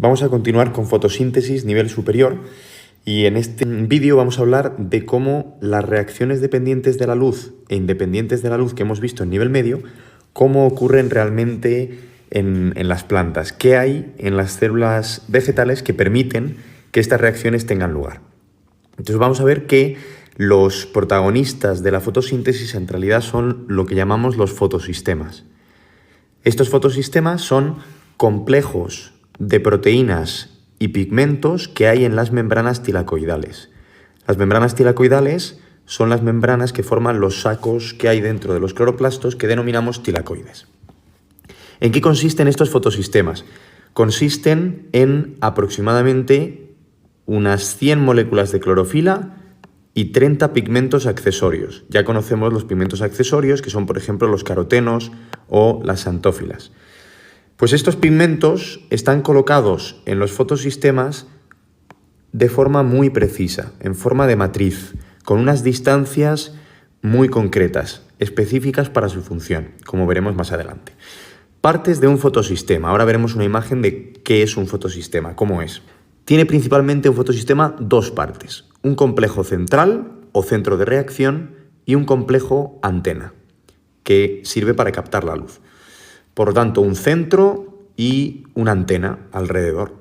Vamos a continuar con fotosíntesis nivel superior y en este vídeo vamos a hablar de cómo las reacciones dependientes de la luz e independientes de la luz que hemos visto en nivel medio, cómo ocurren realmente en las plantas, qué hay en las células vegetales que permiten que estas reacciones tengan lugar. Entonces vamos a ver que los protagonistas de la fotosíntesis en realidad son lo que llamamos los fotosistemas. Estos fotosistemas son complejos de proteínas y pigmentos que hay en las membranas tilacoidales. Las membranas tilacoidales son las membranas que forman los sacos que hay dentro de los cloroplastos que denominamos tilacoides. ¿En qué consisten estos fotosistemas? Consisten en aproximadamente unas 100 moléculas de clorofila y 30 pigmentos accesorios. Ya conocemos los pigmentos accesorios, que son por ejemplo los carotenos o las xantófilas. Pues estos pigmentos están colocados en los fotosistemas de forma muy precisa, en forma de matriz, con unas distancias muy concretas, específicas para su función, como veremos más adelante. Partes de un fotosistema. Ahora veremos una imagen de qué es un fotosistema, cómo es. Tiene principalmente un fotosistema dos partes, un complejo central o centro de reacción y un complejo antena, que sirve para captar la luz. Por lo tanto, un centro y una antena alrededor.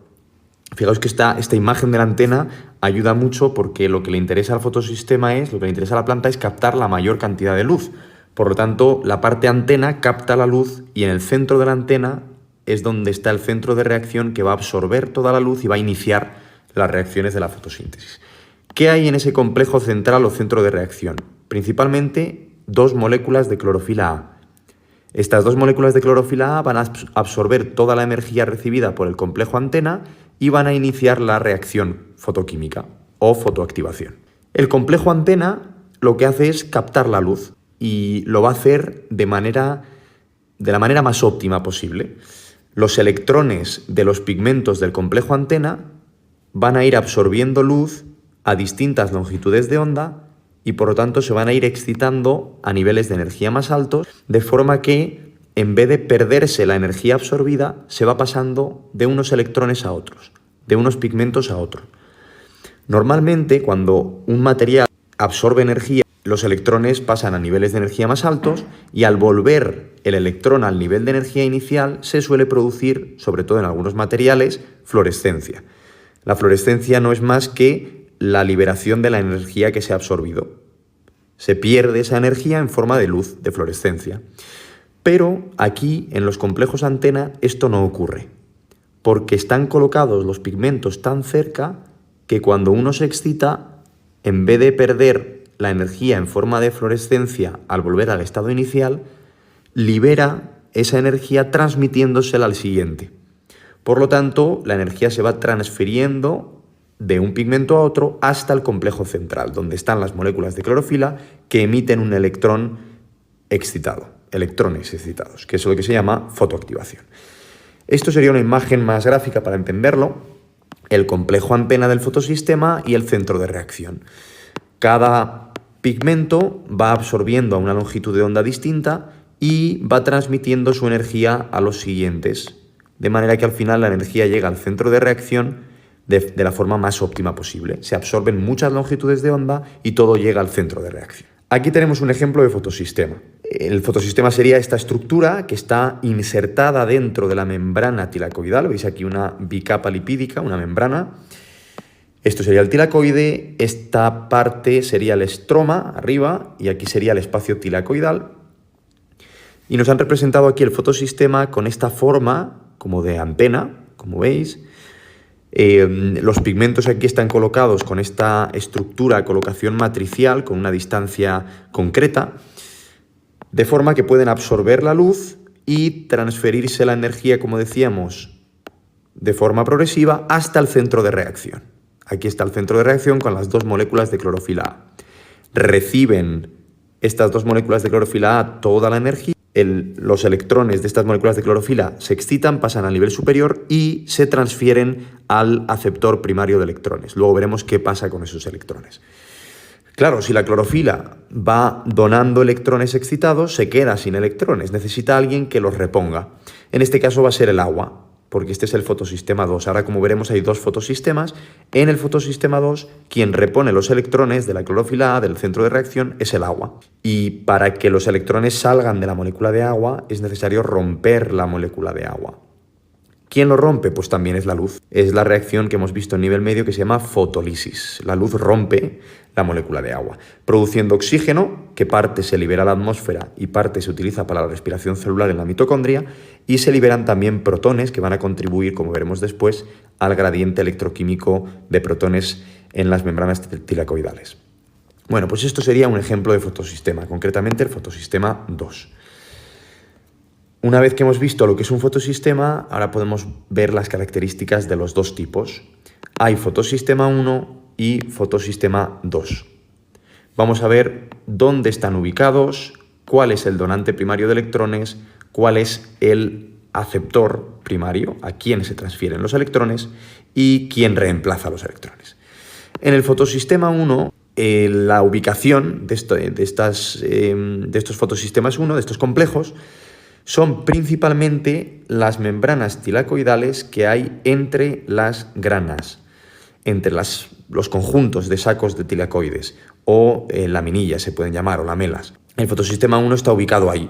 Fijaos que esta imagen de la antena ayuda mucho porque lo que le interesa al fotosistema lo que le interesa a la planta es captar la mayor cantidad de luz. Por lo tanto, la parte antena capta la luz y en el centro de la antena es donde está el centro de reacción que va a absorber toda la luz y va a iniciar las reacciones de la fotosíntesis. ¿Qué hay en ese complejo central o centro de reacción? Principalmente dos moléculas de clorofila A. Estas dos moléculas de clorofila A van a absorber toda la energía recibida por el complejo antena y van a iniciar la reacción fotoquímica o fotoactivación. El complejo antena lo que hace es captar la luz y lo va a hacer de la manera más óptima posible. Los electrones de los pigmentos del complejo antena van a ir absorbiendo luz a distintas longitudes de onda y por lo tanto se van a ir excitando a niveles de energía más altos, de forma que en vez de perderse la energía absorbida, se va pasando de unos electrones a otros, de unos pigmentos a otros. Normalmente, cuando un material absorbe energía, los electrones pasan a niveles de energía más altos y al volver el electrón al nivel de energía inicial se suele producir, sobre todo en algunos materiales, fluorescencia. La fluorescencia no es más que la liberación de la energía que se ha absorbido. Se pierde esa energía en forma de luz, de fluorescencia. Pero aquí, en los complejos antena, esto no ocurre, porque están colocados los pigmentos tan cerca que cuando uno se excita, en vez de perder la energía en forma de fluorescencia al volver al estado inicial, libera esa energía transmitiéndosela al siguiente. Por lo tanto, la energía se va transfiriendo de un pigmento a otro hasta el complejo central, donde están las moléculas de clorofila que emiten un electrón excitado, electrones excitados, que es lo que se llama fotoactivación. Esto sería una imagen más gráfica para entenderlo, el complejo antena del fotosistema y el centro de reacción. Cada pigmento va absorbiendo a una longitud de onda distinta y va transmitiendo su energía a los siguientes, de manera que al final la energía llega al centro de reacción de la forma más óptima posible. Se absorben muchas longitudes de onda y todo llega al centro de reacción. Aquí tenemos un ejemplo de fotosistema. El fotosistema sería esta estructura que está insertada dentro de la membrana tilacoidal. Veis aquí una bicapa lipídica, una membrana. Esto sería el tilacoide, esta parte sería el estroma arriba y aquí sería el espacio tilacoidal. Y nos han representado aquí el fotosistema con esta forma como de antena, como veis. Los pigmentos aquí están colocados con esta estructura, colocación matricial, con una distancia concreta, de forma que pueden absorber la luz y transferirse la energía, como decíamos, de forma progresiva hasta el centro de reacción. Aquí está el centro de reacción con las dos moléculas de clorofila A. Reciben estas dos moléculas de clorofila A toda la energía. Los electrones de estas moléculas de clorofila se excitan, pasan al nivel superior y se transfieren al aceptor primario de electrones. Luego veremos qué pasa con esos electrones. Claro, si la clorofila va donando electrones excitados, se queda sin electrones. Necesita alguien que los reponga. En este caso va a ser el agua. porque este es el fotosistema 2. Ahora, como veremos, hay dos fotosistemas. En el fotosistema 2, quien repone los electrones de la clorofila A del centro de reacción es el agua. Y para que los electrones salgan de la molécula de agua es necesario romper la molécula de agua. ¿Quién lo rompe? Pues también es la luz. Es la reacción que hemos visto en nivel medio que se llama fotólisis. La luz rompe la molécula de agua, produciendo oxígeno, que parte se libera a la atmósfera y parte se utiliza para la respiración celular en la mitocondria, y se liberan también protones que van a contribuir, como veremos después, al gradiente electroquímico de protones en las membranas tilacoidales. Bueno, pues esto sería un ejemplo de fotosistema, concretamente el fotosistema 2. Una vez que hemos visto lo que es un fotosistema, ahora podemos ver las características de los dos tipos. Hay fotosistema 1 y fotosistema 2. Vamos a ver dónde están ubicados, cuál es el donante primario de electrones, cuál es el aceptor primario, a quién se transfieren los electrones y quién reemplaza los electrones. En el fotosistema 1, la ubicación de estos fotosistemas 1, de estos complejos, son principalmente las membranas tilacoidales que hay entre las granas, entre los conjuntos de sacos de tilacoides, o laminillas se pueden llamar, o lamelas. El fotosistema 1 está ubicado ahí.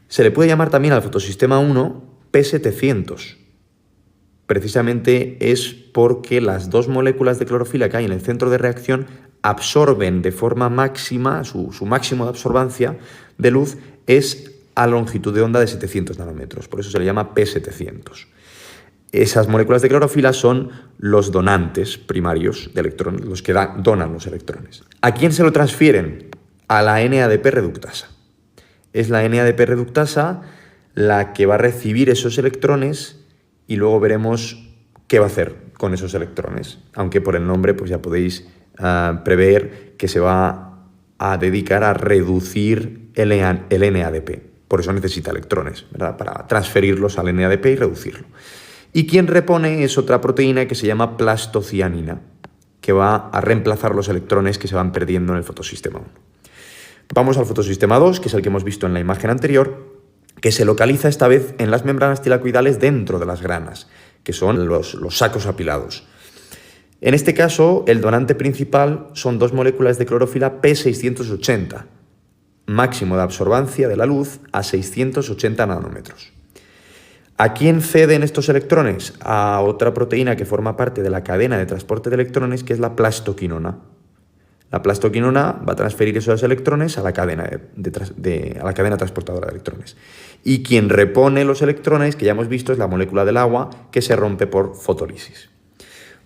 Se le puede llamar también al fotosistema 1 P700. Precisamente es porque las dos moléculas de clorofila que hay en el centro de reacción absorben de forma máxima, su máximo de absorbancia de luz es a longitud de onda de 700 nanómetros, por eso se le llama P700. Esas moléculas de clorofila son los donantes primarios de electrones, los que donan los electrones. ¿A quién se lo transfieren? A la NADP reductasa. Es la NADP reductasa la que va a recibir esos electrones y luego veremos qué va a hacer con esos electrones, aunque por el nombre pues ya podéis prever que se va a dedicar a reducir el NADP. Por eso necesita electrones, ¿verdad? Para transferirlos al NADP y reducirlo. Y quien repone es otra proteína que se llama plastocianina, que va a reemplazar los electrones que se van perdiendo en el fotosistema 1. Vamos al fotosistema 2, que es el que hemos visto en la imagen anterior, que se localiza esta vez en las membranas tilacoidales dentro de las granas, que son los sacos apilados. En este caso, el donante principal son dos moléculas de clorofila P680, máximo de absorbancia de la luz a 680 nanómetros. ¿A quién ceden estos electrones? A otra proteína que forma parte de la cadena de transporte de electrones, que es la plastoquinona. La plastoquinona va a transferir esos electrones a la cadena, a la cadena transportadora de electrones. Y quien repone los electrones, que ya hemos visto, es la molécula del agua, que se rompe por fotólisis.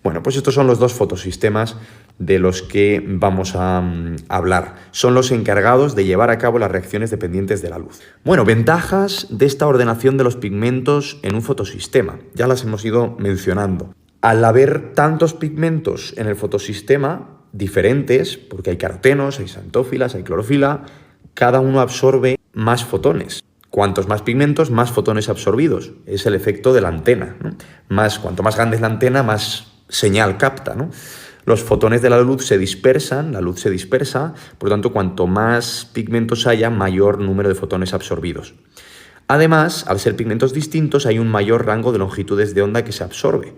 Bueno, pues estos son los dos fotosistemas de los que vamos a hablar. Son los encargados de llevar a cabo las reacciones dependientes de la luz. Bueno, ventajas de esta ordenación de los pigmentos en un fotosistema. Ya las hemos ido mencionando. Al haber tantos pigmentos en el fotosistema, diferentes, porque hay carotenos, hay xantófilas, hay clorofila, cada uno absorbe más fotones. Cuantos más pigmentos, más fotones absorbidos. Es el efecto de la antena, ¿no? Cuanto más grande es la antena, más señal capta, ¿no? Los fotones de la luz se dispersan, la luz se dispersa, por lo tanto, cuanto más pigmentos haya, mayor número de fotones absorbidos. Además, al ser pigmentos distintos, hay un mayor rango de longitudes de onda que se absorbe,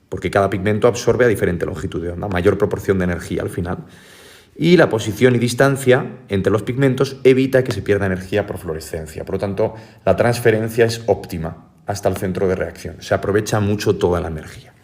porque cada pigmento absorbe a diferente longitud de onda, mayor proporción de energía al final. Y la posición y distancia entre los pigmentos evita que se pierda energía por fluorescencia. Por lo tanto, la transferencia es óptima hasta el centro de reacción. Se aprovecha mucho toda la energía.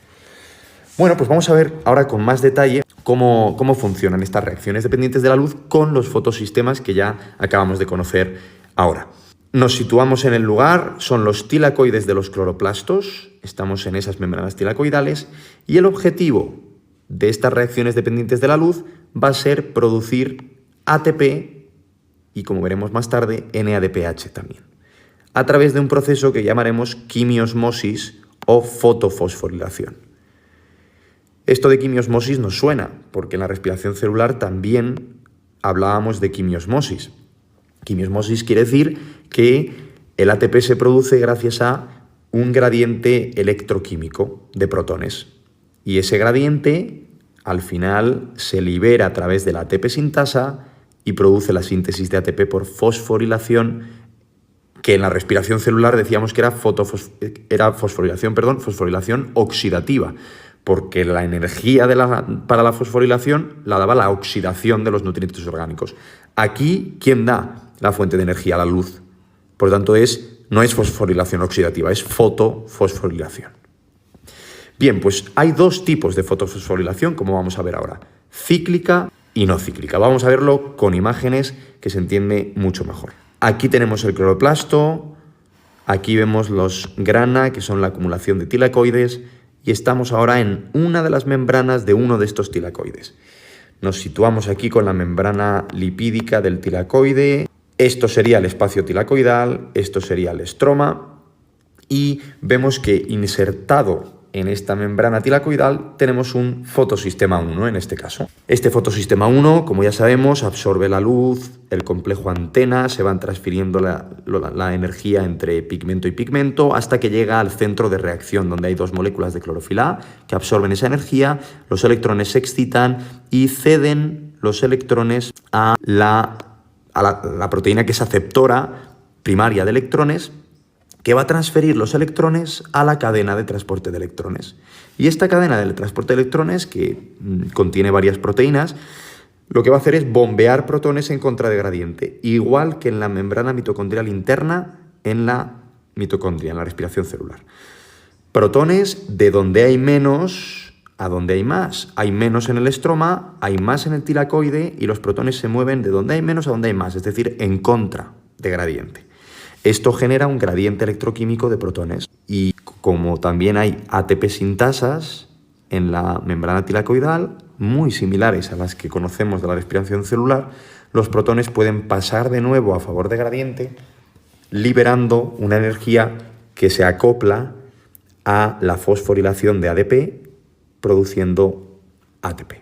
Bueno, pues vamos a ver ahora con más detalle cómo funcionan estas reacciones dependientes de la luz con los fotosistemas que ya acabamos de conocer ahora. Nos situamos en el lugar, son los tilacoides de los cloroplastos, estamos en esas membranas tilacoidales, y el objetivo de estas reacciones dependientes de la luz va a ser producir ATP y, como veremos más tarde, NADPH también, a través de un proceso que llamaremos quimiosmosis o fotofosforilación. Esto de quimiosmosis nos suena, porque en la respiración celular también hablábamos de quimiosmosis. Quimiosmosis quiere decir que el ATP se produce gracias a un gradiente electroquímico de protones. Y ese gradiente, al final, se libera a través de la ATP sintasa y produce la síntesis de ATP por fosforilación que en la respiración celular decíamos que era fosforilación oxidativa, porque la energía para la fosforilación la daba la oxidación de los nutrientes orgánicos. Aquí, ¿quién da la fuente de energía? La luz. Por lo tanto, no es fosforilación oxidativa, es fotofosforilación. Bien, pues hay dos tipos de fotofosforilación, como vamos a ver ahora: cíclica y no cíclica. Vamos a verlo con imágenes que se entiende mucho mejor. Aquí tenemos el cloroplasto, aquí vemos los grana, que son la acumulación de tilacoides, y estamos ahora en una de las membranas de uno de estos tilacoides. Nos situamos aquí con la membrana lipídica del tilacoide. Esto sería el espacio tilacoidal, esto sería el estroma, y vemos que insertado en esta membrana tilacoidal tenemos un fotosistema 1 en este caso. Este fotosistema 1, como ya sabemos, absorbe la luz, el complejo antena, se van transfiriendo la energía entre pigmento y pigmento hasta que llega al centro de reacción, donde hay dos moléculas de clorofila A que absorben esa energía, los electrones se excitan y ceden los electrones a la proteína que es aceptora primaria de electrones, que va a transferir los electrones a la cadena de transporte de electrones. Y esta cadena de transporte de electrones, que contiene varias proteínas, lo que va a hacer es bombear protones en contra de gradiente, igual que en la membrana mitocondrial interna en la mitocondria, en la respiración celular. Protones de donde hay menos a donde hay más. Hay menos en el estroma, hay más en el tilacoide, y los protones se mueven de donde hay menos a donde hay más, es decir, en contra de gradiente. Esto genera un gradiente electroquímico de protones, y como también hay ATP sintasas en la membrana tilacoidal, muy similares a las que conocemos de la respiración celular, los protones pueden pasar de nuevo a favor de gradiente, liberando una energía que se acopla a la fosforilación de ADP, produciendo ATP.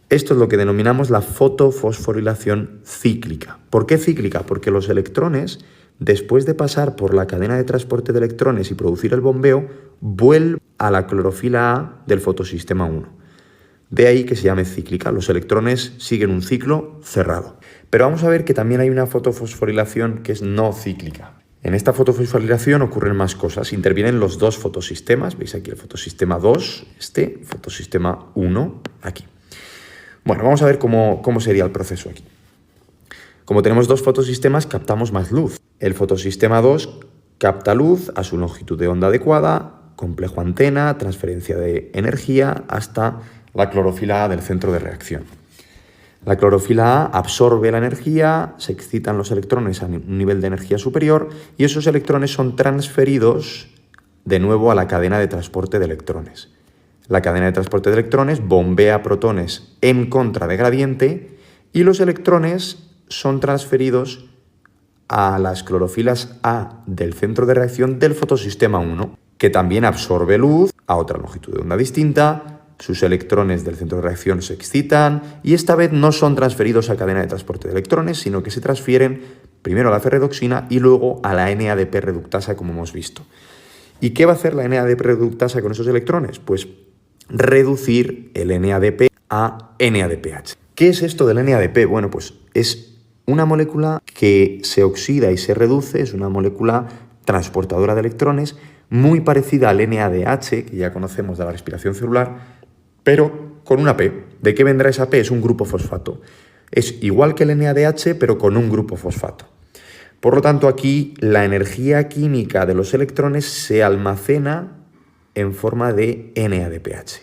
Esto es lo que denominamos la fotofosforilación cíclica. ¿Por qué cíclica? Porque los electrones, después de pasar por la cadena de transporte de electrones y producir el bombeo, vuelven a la clorofila A del fotosistema 1. De ahí que se llame cíclica. Los electrones siguen un ciclo cerrado. Pero vamos a ver que también hay una fotofosforilación que es no cíclica. En esta fotofosforilación ocurren más cosas. Intervienen los dos fotosistemas. Veis aquí el fotosistema 2, fotosistema 1, aquí. Bueno, vamos a ver cómo sería el proceso aquí. Como tenemos dos fotosistemas, captamos más luz. El fotosistema 2 capta luz a su longitud de onda adecuada, complejo antena, transferencia de energía hasta la clorofila A del centro de reacción. La clorofila A absorbe la energía, se excitan los electrones a un nivel de energía superior y esos electrones son transferidos de nuevo a la cadena de transporte de electrones. La cadena de transporte de electrones bombea protones en contra de gradiente y los electrones son transferidos a las clorofilas A del centro de reacción del fotosistema 1, que también absorbe luz a otra longitud de onda distinta. Sus electrones del centro de reacción se excitan y esta vez no son transferidos a cadena de transporte de electrones, sino que se transfieren primero a la ferredoxina y luego a la NADP reductasa, como hemos visto. ¿Y qué va a hacer la NADP reductasa con esos electrones? Pues reducir el NADP a NADPH. ¿Qué es esto del NADP? Bueno, pues es una molécula que se oxida y se reduce, es una molécula transportadora de electrones, muy parecida al NADH, que ya conocemos de la respiración celular, pero con una P. ¿De qué vendrá esa P? Es un grupo fosfato. Es igual que el NADH, pero con un grupo fosfato. Por lo tanto, aquí la energía química de los electrones se almacena en forma de NADPH.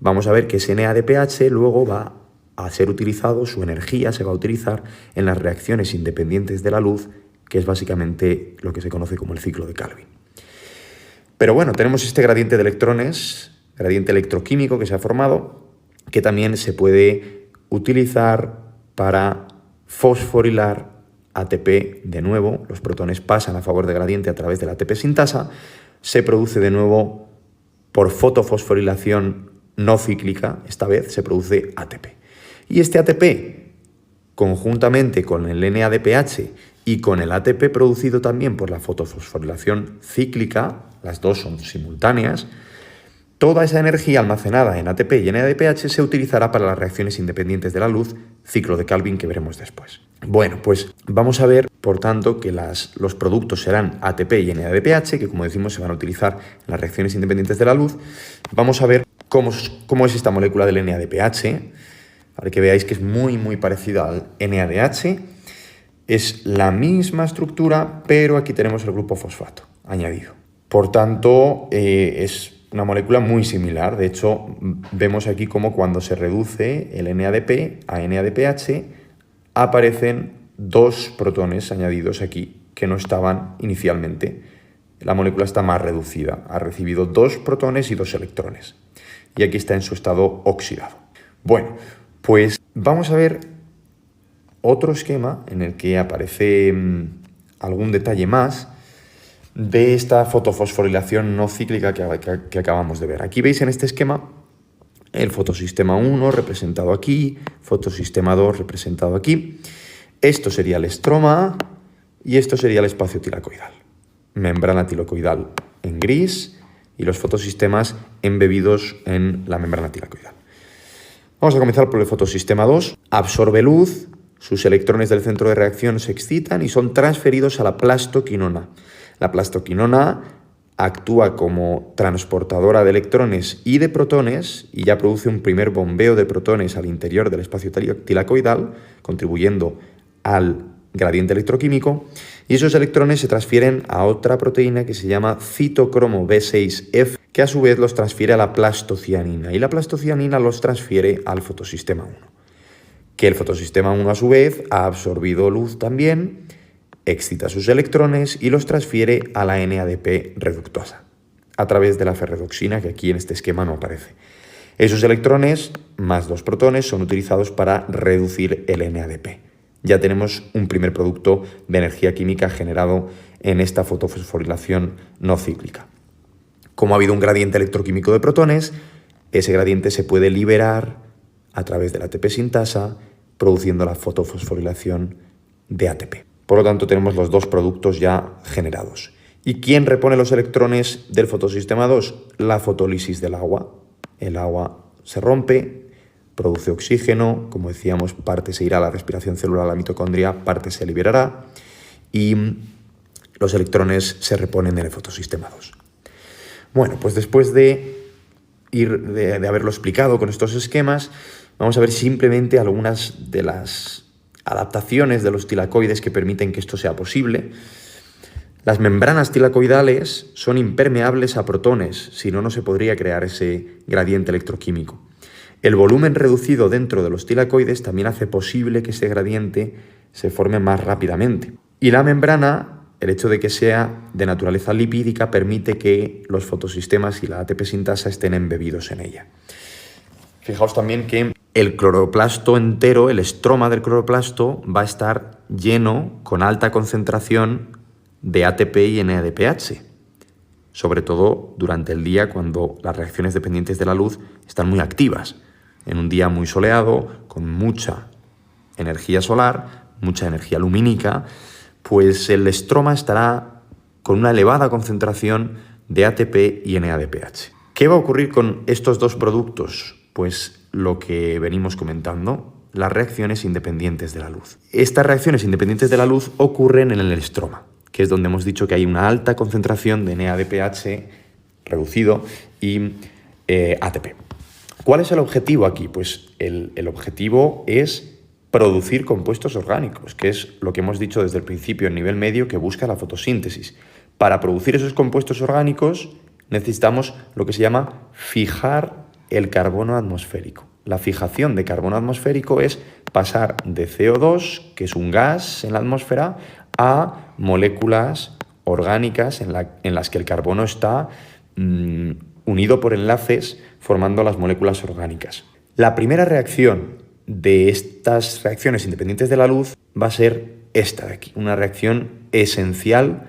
Vamos a ver que ese NADPH luego va a ser utilizado, su energía se va a utilizar en las reacciones independientes de la luz, que es básicamente lo que se conoce como el ciclo de Calvin. Pero bueno, tenemos este gradiente de electrones, gradiente electroquímico que se ha formado, que también se puede utilizar para fosforilar ATP de nuevo. Los protones pasan a favor de gradiente a través de la ATP sintasa, se produce de nuevo por fotofosforilación no cíclica, esta vez se produce ATP. Y este ATP, conjuntamente con el NADPH y con el ATP producido también por la fotofosforilación cíclica, las dos son simultáneas, toda esa energía almacenada en ATP y NADPH se utilizará para las reacciones independientes de la luz ciclo de Calvin que veremos después. Bueno, pues vamos a ver, por tanto, que los productos serán ATP y NADPH, que como decimos se van a utilizar en las reacciones independientes de la luz. Vamos a ver cómo es esta molécula del NADPH, para que veáis que es muy parecida al NADH. Es la misma estructura, pero aquí tenemos el grupo fosfato añadido. Por tanto, es una molécula muy similar. De hecho, vemos aquí cómo cuando se reduce el NADP a NADPH aparecen 2 protones añadidos aquí que no estaban inicialmente. La molécula está más reducida. Ha recibido 2 protones y 2 electrones. Y aquí está en su estado oxidado. Bueno, pues vamos a ver otro esquema en el que aparece algún detalle más de esta fotofosforilación no cíclica que acabamos de ver. Aquí veis en este esquema el fotosistema 1 representado aquí, fotosistema 2 representado aquí. Esto sería el estroma y esto sería el espacio tilacoidal. Membrana tilacoidal en gris y los fotosistemas embebidos en la membrana tilacoidal. Vamos a comenzar por el fotosistema 2. Absorbe luz, sus electrones del centro de reacción se excitan y son transferidos a la plastoquinona. La plastoquinona actúa como transportadora de electrones y de protones y ya produce un primer bombeo de protones al interior del espacio tilacoidal, contribuyendo al gradiente electroquímico, y esos electrones se transfieren a otra proteína que se llama citocromo B6F, que a su vez los transfiere a la plastocianina, y la plastocianina los transfiere al fotosistema 1. Que el fotosistema 1 a su vez ha absorbido luz también, excita sus electrones y los transfiere a la NADP reductosa, a través de la ferredoxina, que aquí en este esquema no aparece. Esos electrones, más 2 protones, son utilizados para reducir el NADP. Ya tenemos un primer producto de energía química generado en esta fotofosforilación no cíclica. Como ha habido un gradiente electroquímico de protones, ese gradiente se puede liberar a través de la ATP sintasa, produciendo la fotofosforilación de ATP. Por lo tanto, tenemos los 2 productos ya generados. ¿Y quién repone los electrones del fotosistema 2? La fotólisis del agua. El agua se rompe, produce oxígeno, como decíamos, parte se irá a la respiración celular, a la mitocondria, parte se liberará y los electrones se reponen en el fotosistema 2. Bueno, pues después de haberlo explicado con estos esquemas, vamos a ver simplemente algunas de las adaptaciones de los tilacoides que permiten que esto sea posible. Las membranas tilacoidales son impermeables a protones, si no, no se podría crear ese gradiente electroquímico. El volumen reducido dentro de los tilacoides también hace posible que ese gradiente se forme más rápidamente. Y la membrana, el hecho de que sea de naturaleza lipídica, permite que los fotosistemas y la ATP sintasa estén embebidos en ella. Fijaos también que el cloroplasto entero, el estroma del cloroplasto, va a estar lleno con alta concentración de ATP y NADPH, sobre todo durante el día cuando las reacciones dependientes de la luz están muy activas. En un día muy soleado, con mucha energía solar, mucha energía lumínica, pues el estroma estará con una elevada concentración de ATP y NADPH. ¿Qué va a ocurrir con estos 2 productos? Pues lo que venimos comentando, las reacciones independientes de la luz. Estas reacciones independientes de la luz ocurren en el estroma, que es donde hemos dicho que hay una alta concentración de NADPH reducido y ATP. ¿Cuál es el objetivo aquí? Pues el objetivo es producir compuestos orgánicos, que es lo que hemos dicho desde el principio en nivel medio que busca la fotosíntesis. Para producir esos compuestos orgánicos necesitamos lo que se llama fijar el carbono atmosférico. La fijación de carbono atmosférico es pasar de CO2, que es un gas en la atmósfera, a moléculas orgánicas en las que el carbono está unido por enlaces formando las moléculas orgánicas. La primera reacción de estas reacciones independientes de la luz va a ser esta de aquí, una reacción esencial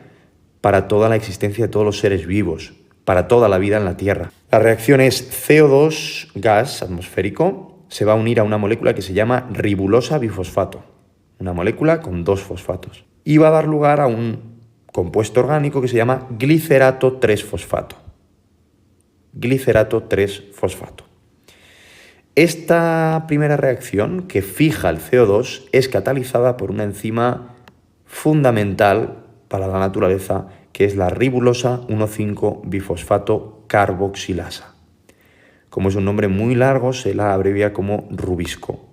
para toda la existencia de todos los seres vivos, para toda la vida en la Tierra. La reacción es CO2, gas atmosférico, se va a unir a una molécula que se llama ribulosa bifosfato, una molécula con 2 fosfatos, y va a dar lugar a un compuesto orgánico que se llama glicerato 3-fosfato. Glicerato 3-fosfato. Esta primera reacción, que fija el CO2, es catalizada por una enzima fundamental para la naturaleza, que es la ribulosa 1,5-bifosfato carboxilasa. Como es un nombre muy largo, se la abrevia como Rubisco.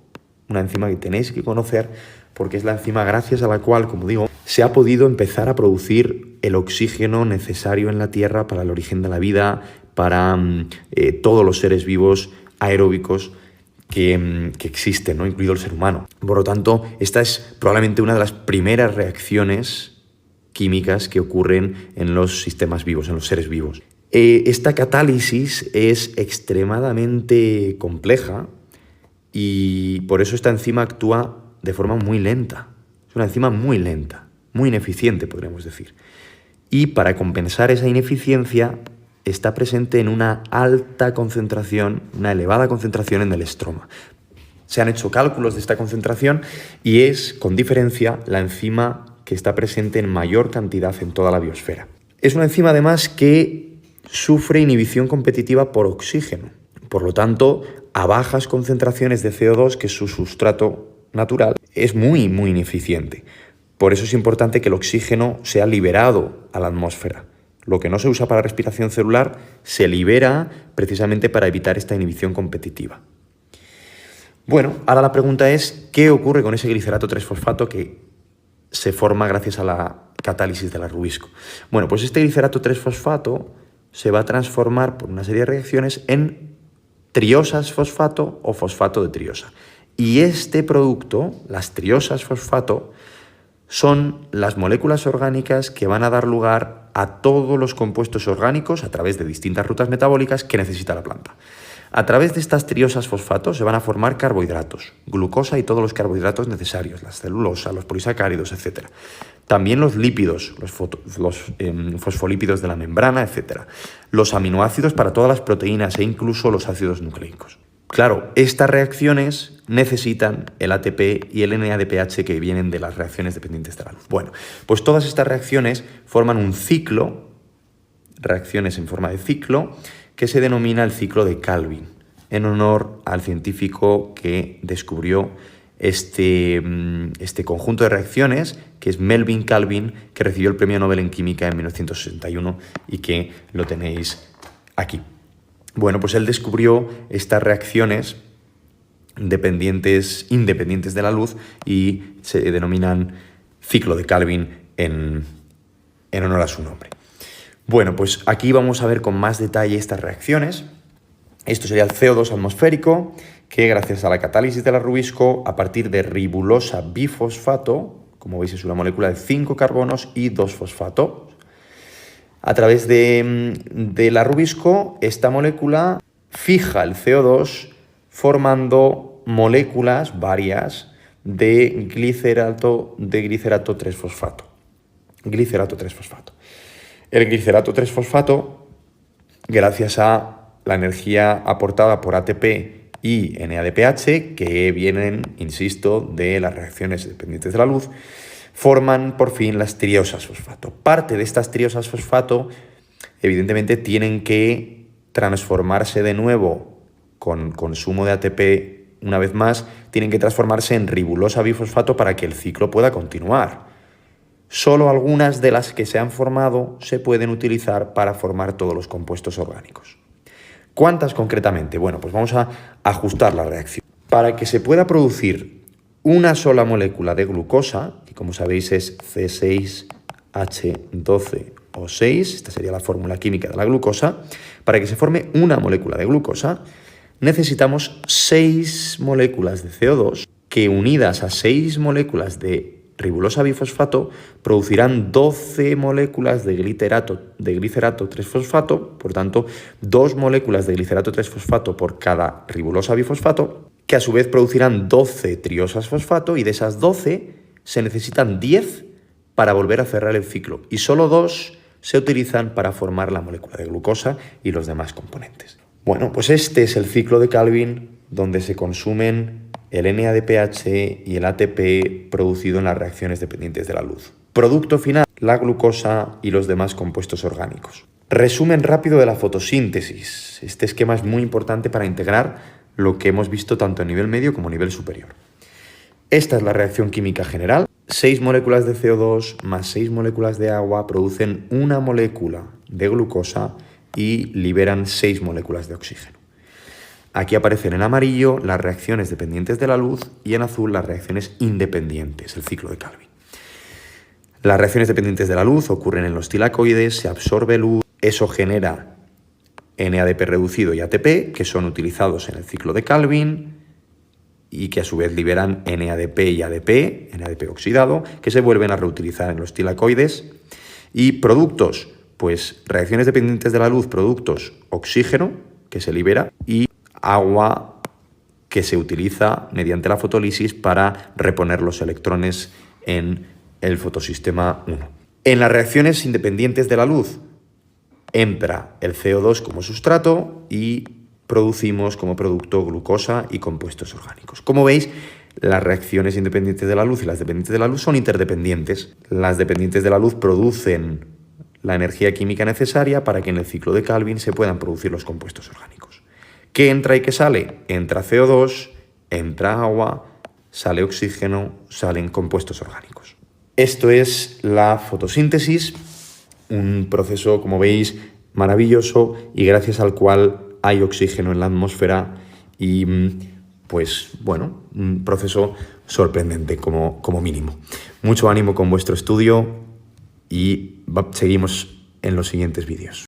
Una enzima que tenéis que conocer porque es la enzima gracias a la cual, como digo, se ha podido empezar a producir el oxígeno necesario en la Tierra para el origen de la vida, para todos los seres vivos aeróbicos que existen, ¿no? Incluido el ser humano. Por lo tanto, esta es probablemente una de las primeras reacciones químicas que ocurren en los sistemas vivos, en los seres vivos. Esta catálisis es extremadamente compleja y por eso esta enzima actúa de forma muy lenta. Es una enzima muy lenta, muy ineficiente, podríamos decir. Y para compensar esa ineficiencia está presente en una alta concentración, una elevada concentración en el estroma. Se han hecho cálculos de esta concentración y es, con diferencia, la enzima que está presente en mayor cantidad en toda la biosfera. Es una enzima, además, que sufre inhibición competitiva por oxígeno. Por lo tanto, a bajas concentraciones de CO2, que es su sustrato natural, es muy, muy ineficiente. Por eso es importante que el oxígeno sea liberado a la atmósfera. Lo que no se usa para respiración celular se libera precisamente para evitar esta inhibición competitiva. Bueno, ahora la pregunta es, ¿qué ocurre con ese glicerato 3-fosfato que se forma gracias a la catálisis de la Rubisco? Bueno, pues este glicerato 3-fosfato se va a transformar por una serie de reacciones en triosas fosfato o fosfato de triosa. Y este producto, las triosas fosfato, son las moléculas orgánicas que van a dar lugar a todos los compuestos orgánicos a través de distintas rutas metabólicas que necesita la planta. A través de estas triosas fosfatos se van a formar carbohidratos, glucosa y todos los carbohidratos necesarios, la celulosa, los polisacáridos, etc. También los lípidos, los fosfolípidos de la membrana, etc. Los aminoácidos para todas las proteínas e incluso los ácidos nucleicos. Claro, estas reacciones necesitan el ATP y el NADPH que vienen de las reacciones dependientes de la luz. Bueno, pues todas estas reacciones forman un ciclo, reacciones en forma de ciclo, que se denomina el ciclo de Calvin, en honor al científico que descubrió este conjunto de reacciones, que es Melvin Calvin, que recibió el Premio Nobel en Química en 1961 y que lo tenéis aquí. Bueno, pues él descubrió estas reacciones independientes de la luz y se denominan ciclo de Calvin en honor a su nombre. Bueno, pues aquí vamos a ver con más detalle estas reacciones. Esto sería el CO2 atmosférico, que gracias a la catálisis de la Rubisco, a partir de ribulosa bifosfato, como veis es una molécula de 5 carbonos y 2 fosfatos, a través de la Rubisco, esta molécula fija el CO2 formando moléculas varias de glicerato 3-fosfato. El glicerato 3-fosfato, gracias a la energía aportada por ATP y NADPH, que vienen, insisto, de las reacciones dependientes de la luz, forman por fin las triosas fosfato. Parte de estas triosas fosfato, evidentemente, tienen que transformarse de nuevo con consumo de ATP una vez más, tienen que transformarse en ribulosa bifosfato para que el ciclo pueda continuar. Solo algunas de las que se han formado se pueden utilizar para formar todos los compuestos orgánicos. ¿Cuántas concretamente? Bueno, pues vamos a ajustar la reacción. Para que se pueda producir una sola molécula de glucosa, que como sabéis es C6H12O6, esta sería la fórmula química de la glucosa, para que se forme una molécula de glucosa, necesitamos 6 moléculas de CO2 que unidas a 6 moléculas de ribulosa bifosfato producirán 12 moléculas de glicerato 3-fosfato, por tanto 2 moléculas de glicerato 3-fosfato por cada ribulosa bifosfato, que a su vez producirán 12 triosas fosfato, y de esas 12 se necesitan 10 para volver a cerrar el ciclo y solo 2 se utilizan para formar la molécula de glucosa y los demás componentes. Bueno, pues este es el ciclo de Calvin, donde se consumen el NADPH y el ATP producido en las reacciones dependientes de la luz. Producto final, la glucosa y los demás compuestos orgánicos. Resumen rápido de la fotosíntesis. Este esquema es muy importante para integrar lo que hemos visto tanto a nivel medio como a nivel superior. Esta es la reacción química general. 6 moléculas de CO2 más 6 moléculas de agua producen una molécula de glucosa y liberan 6 moléculas de oxígeno. Aquí aparecen en amarillo las reacciones dependientes de la luz y en azul las reacciones independientes, el ciclo de Calvin. Las reacciones dependientes de la luz ocurren en los tilacoides, se absorbe luz, eso genera NADP reducido y ATP, que son utilizados en el ciclo de Calvin y que a su vez liberan NADP y ADP, NADP oxidado, que se vuelven a reutilizar en los tilacoides. Y productos, pues reacciones dependientes de la luz, productos oxígeno, que se libera, y agua, que se utiliza mediante la fotólisis para reponer los electrones en el fotosistema 1. En las reacciones independientes de la luz entra el CO2 como sustrato y producimos como producto glucosa y compuestos orgánicos. Como veis, las reacciones independientes de la luz y las dependientes de la luz son interdependientes. Las dependientes de la luz producen la energía química necesaria para que en el ciclo de Calvin se puedan producir los compuestos orgánicos. ¿Qué entra y qué sale? Entra CO2, entra agua, sale oxígeno, salen compuestos orgánicos. Esto es la fotosíntesis, un proceso, como veis, maravilloso y gracias al cual hay oxígeno en la atmósfera y, pues, bueno, un proceso sorprendente como mínimo. Mucho ánimo con vuestro estudio y seguimos en los siguientes vídeos.